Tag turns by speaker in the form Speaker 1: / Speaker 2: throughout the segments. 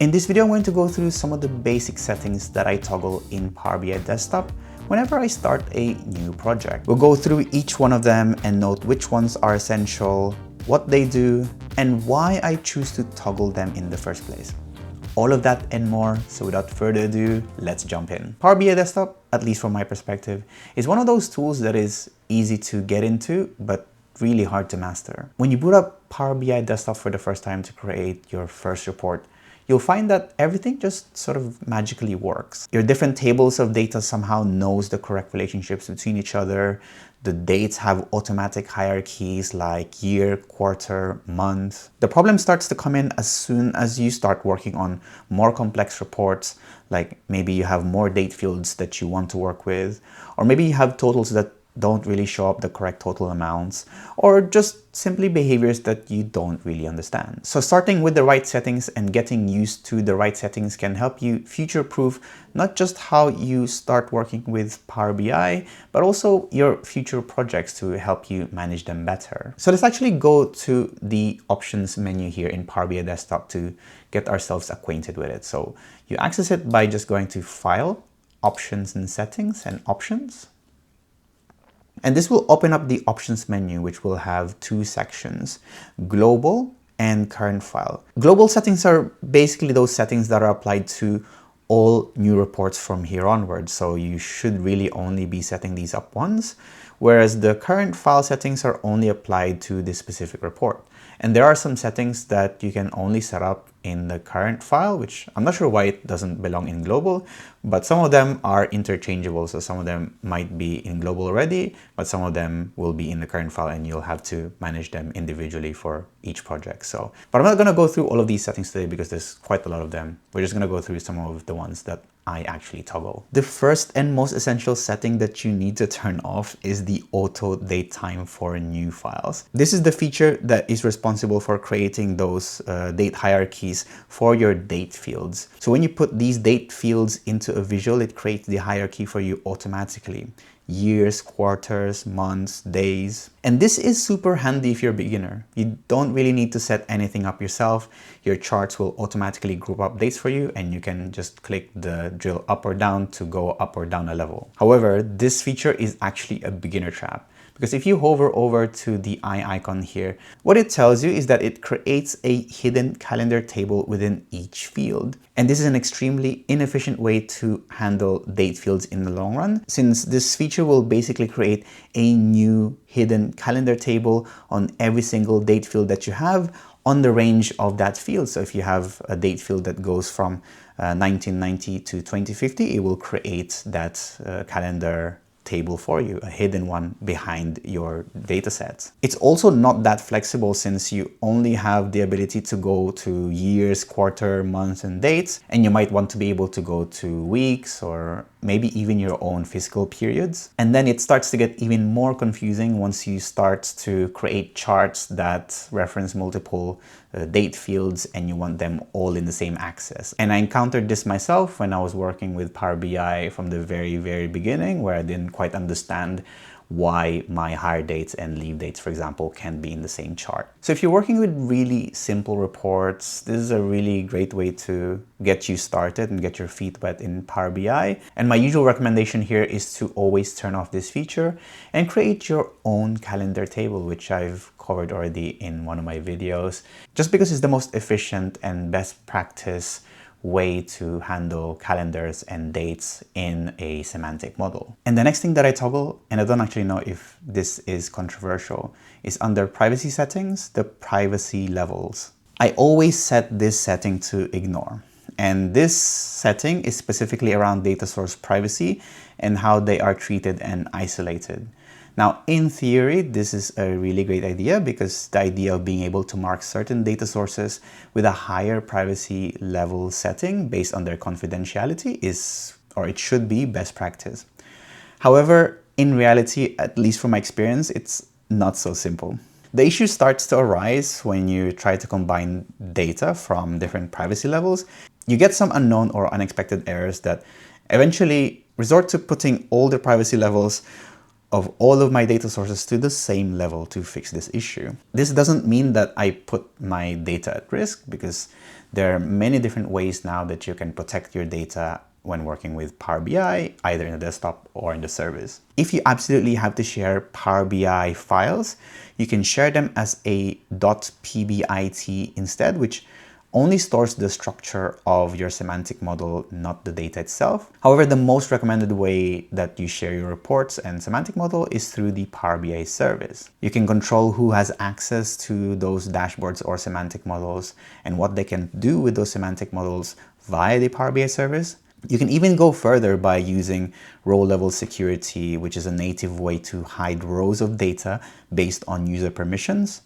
Speaker 1: In this video, I'm going to go through some of the basic settings that I toggle in Power BI Desktop whenever I start a new project. We'll go through each one of them and note which ones are essential, what they do, and why I choose to toggle them in the first place. All of that and more, so without further ado, let's jump in. Power BI Desktop, at least from my perspective, is one of those tools that is easy to get into, but really hard to master. When you boot up Power BI Desktop for the first time to create your first report, you'll find that everything just sort of magically works. Your different tables of data somehow knows the correct relationships between each other. The dates have automatic hierarchies like year, quarter, month. The problem starts to come in as soon as you start working on more complex reports, like maybe you have more date fields that you want to work with, or maybe you have totals that don't really show up the correct total amounts, or just simply behaviors that you don't really understand. So starting with the right settings and getting used to the right settings can help you future-proof not just how you start working with Power BI, but also your future projects to help you manage them better. So let's actually go to the options menu here in Power BI Desktop to get ourselves acquainted with it. So you access it by just going to File, Options and Settings, and Options. And this will open up the options menu, which will have two sections, global and current file. Global settings are basically those settings that are applied to all new reports from here onwards. So you should really only be setting these up once, whereas the current file settings are only applied to this specific report. And there are some settings that you can only set up in the current file, which I'm not sure why it doesn't belong in global, but some of them are interchangeable. So some of them might be in global already, but some of them will be in the current file and you'll have to manage them individually for each project. So, but I'm not gonna go through all of these settings today because there's quite a lot of them. We're just gonna go through some of the ones that I actually toggle. The first and most essential setting that you need to turn off is the auto date time for new files. This is the feature that is responsible for creating those date hierarchies for your date fields. So when you put these date fields into a visual, it creates the hierarchy for you automatically. Years, quarters, months, days. And this is super handy if you're a beginner. You don't really need to set anything up yourself. Your charts will automatically group up dates for you and you can just click the drill up or down to go up or down a level. However, this feature is actually a beginner trap. Because if you hover over to the eye icon here, what it tells you is that it creates a hidden calendar table within each field. And this is an extremely inefficient way to handle date fields in the long run, since this feature will basically create a new hidden calendar table on every single date field that you have on the range of that field. So if you have a date field that goes from 1990 to 2050, it will create that calendar table for you, a hidden one behind your data sets. It's also not that flexible since you only have the ability to go to years, quarter, months, and dates, and you might want to be able to go to weeks or maybe even your own fiscal periods. And then it starts to get even more confusing once you start to create charts that reference multiple date fields and you want them all in the same axis. And I encountered this myself when I was working with Power BI from the very beginning, where I didn't quite understand why my hire dates and leave dates, for example, can be in the same chart. So if you're working with really simple reports, this is a really great way to get you started and get your feet wet in Power BI. And my usual recommendation here is to always turn off this feature and create your own calendar table, which I've covered already in one of my videos, just because it's the most efficient and best practice way to handle calendars and dates in a semantic model. And the next thing that I toggle, and I don't actually know if this is controversial, is under privacy settings, the privacy levels. I always set this setting to ignore. And this setting is specifically around data source privacy and how they are treated and isolated. Now, in theory, this is a really great idea because the idea of being able to mark certain data sources with a higher privacy level setting based on their confidentiality is, or it should be, best practice. However, in reality, at least from my experience, it's not so simple. The issue starts to arise when you try to combine data from different privacy levels. You get some unknown or unexpected errors that eventually resort to putting all the privacy levels of all of my data sources to the same level to fix this issue. This doesn't mean that I put my data at risk, because there are many different ways now that you can protect your data when working with Power BI, either in the desktop or in the service. If you absolutely have to share Power BI files, you can share them as a .pbit instead, which only stores the structure of your semantic model, not the data itself. However, the most recommended way that you share your reports and semantic model is through the Power BI service. You can control who has access to those dashboards or semantic models and what they can do with those semantic models via the Power BI service. You can even go further by using row-level security, which is a native way to hide rows of data based on user permissions,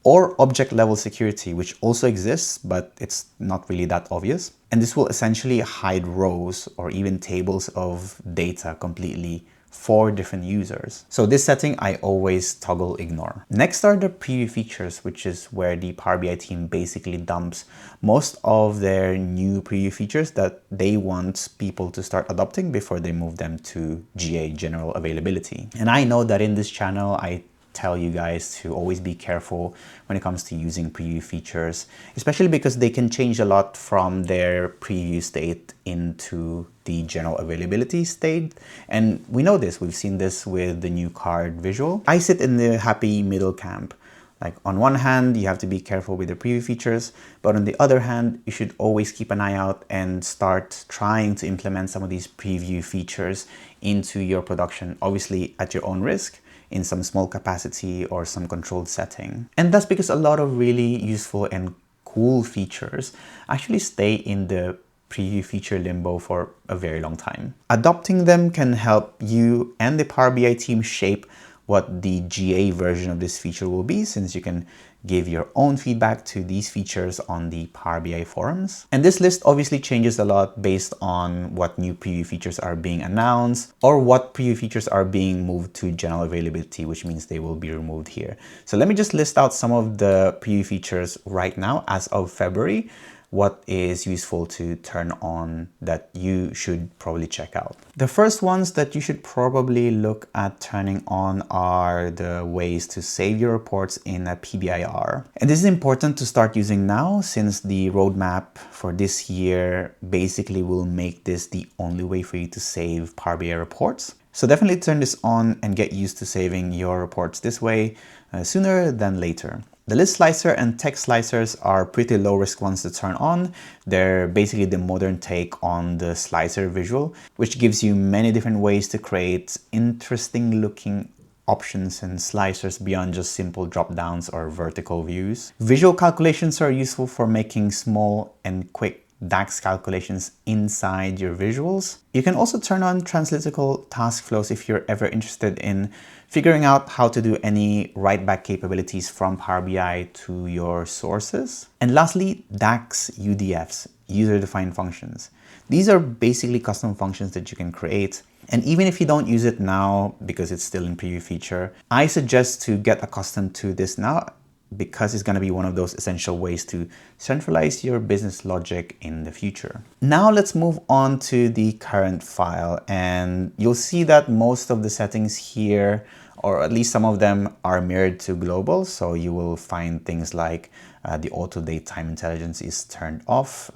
Speaker 1: or object-level security, which also exists, but it's not really that obvious. And this will essentially hide rows or even tables of data completely for different users. So this setting I always toggle ignore. Next are the preview features, which is where the Power BI team basically dumps most of their new preview features that they want people to start adopting before they move them to GA, general availability. And I know that in this channel, I tell you guys to always be careful when it comes to using preview features, especially because they can change a lot from their preview state into the general availability state. And we know this, we've seen this with the new card visual. I sit in the happy middle camp. Like, on one hand, you have to be careful with the preview features, but on the other hand, you should always keep an eye out and start trying to implement some of these preview features into your production, obviously at your own risk, in some small capacity or some controlled setting. And that's because a lot of really useful and cool features actually stay in the preview feature limbo for a very long time. Adopting them can help you and the Power BI team shape what the GA version of this feature will be, since you can give your own feedback to these features on the Power BI forums. And this list obviously changes a lot based on what new preview features are being announced or what preview features are being moved to general availability, which means they will be removed here. So let me just list out some of the preview features right now as of February, what is useful to turn on that you should probably check out. The first ones that you should probably look at turning on are the ways to save your reports in a PBIR. And this is important to start using now, since the roadmap for this year basically will make this the only way for you to save Power BI reports. So definitely turn this on and get used to saving your reports this way sooner than later. The list slicer and text slicers are pretty low risk ones to turn on. They're basically the modern take on the slicer visual, which gives you many different ways to create interesting looking options and slicers beyond just simple drop downs or vertical views. Visual calculations are useful for making small and quick DAX calculations inside your visuals. You can also turn on translytical task flows if you're ever interested in figuring out how to do any write-back capabilities from Power BI to your sources. And lastly, DAX UDFs, user-defined functions. These are basically custom functions that you can create. And even if you don't use it now because it's still in preview feature, I suggest to get accustomed to this now, because it's going to be one of those essential ways to centralize your business logic in the future. Now let's move on to the current file, and you'll see that most of the settings here, or at least some of them, are mirrored to global. So you will find things like the auto datetime intelligence is turned off.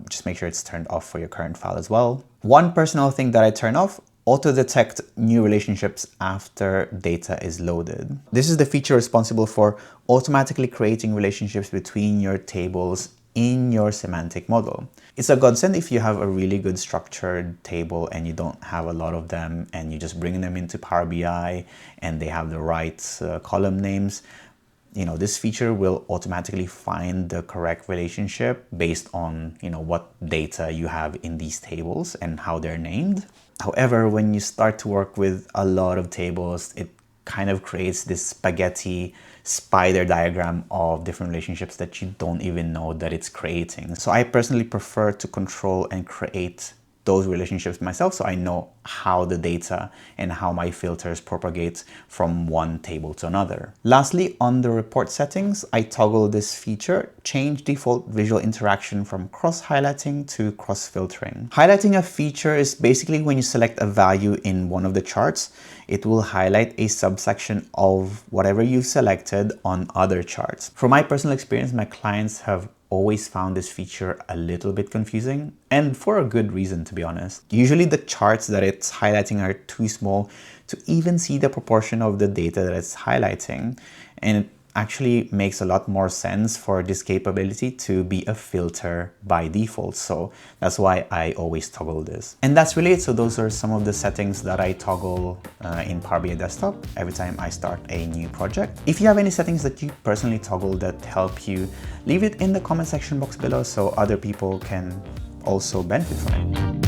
Speaker 1: Just make sure it's turned off for your current file as well. One personal thing that I turn off: Autodetect new relationships after data is loaded. This is the feature responsible for automatically creating relationships between your tables in your semantic model. It's a godsend if you have a really good structured table and you don't have a lot of them and you just bring them into Power BI and they have the right column names. You know, this feature will automatically find the correct relationship based on, what data you have in these tables and how they're named. However, when you start to work with a lot of tables, it kind of creates this spaghetti spider diagram of different relationships that you don't even know that it's creating. So I personally prefer to control and create those relationships myself, so I know how the data and how my filters propagate from one table to another. Lastly, on the report settings, I toggle this feature, change default visual interaction from cross-highlighting to cross-filtering. Highlighting a feature is basically when you select a value in one of the charts, it will highlight a subsection of whatever you've selected on other charts. From my personal experience, my clients have always found this feature a little bit confusing, and for a good reason, to be honest. Usually the charts that it's highlighting are too small to even see the proportion of the data that it's highlighting, and it actually makes a lot more sense for this capability to be a filter by default. So that's why I always toggle this. And that's really it. So those are some of the settings that I toggle in Power BI Desktop every time I start a new project. If you have any settings that you personally toggle that help you, leave it in the comment section box below so other people can also benefit from it.